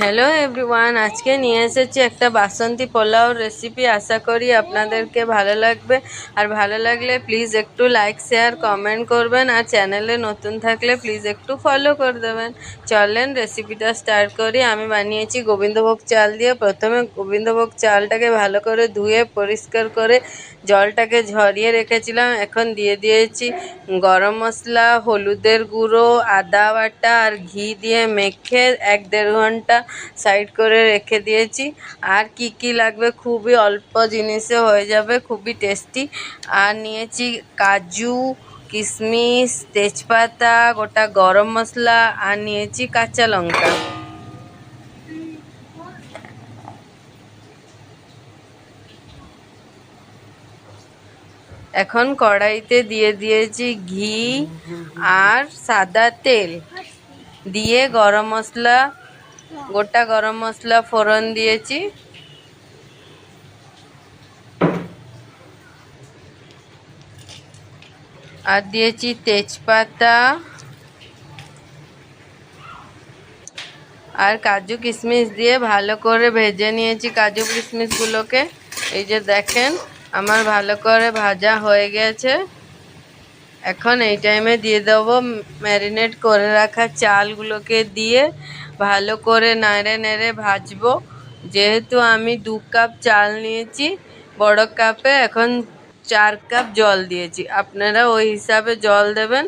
Hello everyone, আজকে নিয়ে এসেছি একটা বাসন্তী পোলাও রেসিপি। আশা করি আপনাদেরকে ভালো লাগবে। আর ভালো লাগলে প্লিজ একটু লাইক শেয়ার কমেন্ট করবেন, আর চ্যানেলে নতুন থাকলে প্লিজ একটু ফলো করে দেবেন। চলেন রেসিপিটা স্টার্ট করি। আমি বানিয়েছি গোবিন্দভোগ চাল দিয়ে। প্রথমে গোবিন্দভোগ চালটাকে ভালো করে ধুয়ে পরিষ্কার করে জলটাকে ঝরিয়ে রেখেছিলাম। এখন দিয়ে দিয়েছি গরম মশলা, হলুদের গুঁড়ো, আদা বাটা আর ঘি দিয়ে মেখে 1-1.5 ঘন্টা সাইড করে রেখে দিয়েছি। আর কি কি লাগবে, খুবই অল্প জিনিসে হয়ে যাবে, খুবই টেস্টি। আর নিয়েছি কাজু, কিশমিশ, তেজপাতা, গোটা গরম মশলা, আর নিয়েছি কাঁচা লঙ্কা। এখন কড়াইতে দিয়ে দিয়েছি ঘি আর সাদা তেল দিয়ে গরম মশলা, গোটা গরম মশলা ফোড়ন দিয়েছি। আর দিয়েছি তেজপাতা আর কাজু কিশমিশ দিয়ে ভালো করে ভেজে নিয়েছি কাজু কিশমিশগুলোকে। এই যে দেখেন আমার ভালো করে ভাজা হয়ে গেছে। এখন এই টাইমে দিয়ে দেবো ম্যারিনেট করে রাখা চালগুলোকে দিয়ে ভালো করে নেড়ে নেড়ে ভাজবো। যেহেতু আমি 2 কাপ চাল নিয়েছি বড় কাপে, এখন 4 কাপ জল দিয়েছি। আপনারা ওই হিসাবে জল দেবেন।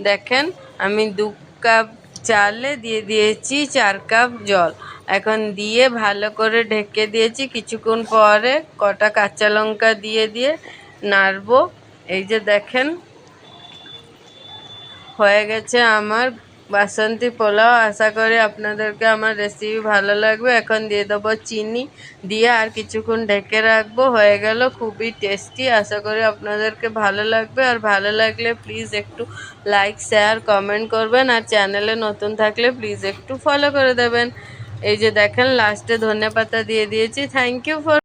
দেখেন আমি 2 কাপ চালে দিয়ে দিয়েছি 4 কাপ জল। এখন দিয়ে ভালো করে ঢেকে দিয়েছি। কিছুক্ষণ পরে কটা কাঁচা লঙ্কা দিয়ে নাড়বো। এই যে দেখেন হয়ে গেছে আমার বাসন্তী পোলাও। আশা করি আপনাদেরকে আমার রেসিপি ভালো লাগবে। এখন দিয়ে দেবো চিনি, দিয়ে আর কিছুক্ষণ ঢেকে রাখবো। হয়ে গেল, খুবই টেস্টি। আশা করি আপনাদেরকে ভালো লাগবে। আর ভালো লাগলে প্লিজ একটু লাইক শেয়ার কমেন্ট করবেন, আর চ্যানেলে নতুন থাকলে প্লিজ একটু ফলো করে দেবেন। এই যে দেখেন লাস্টে ধনেপাতা দিয়ে দিয়েছি। Thank you for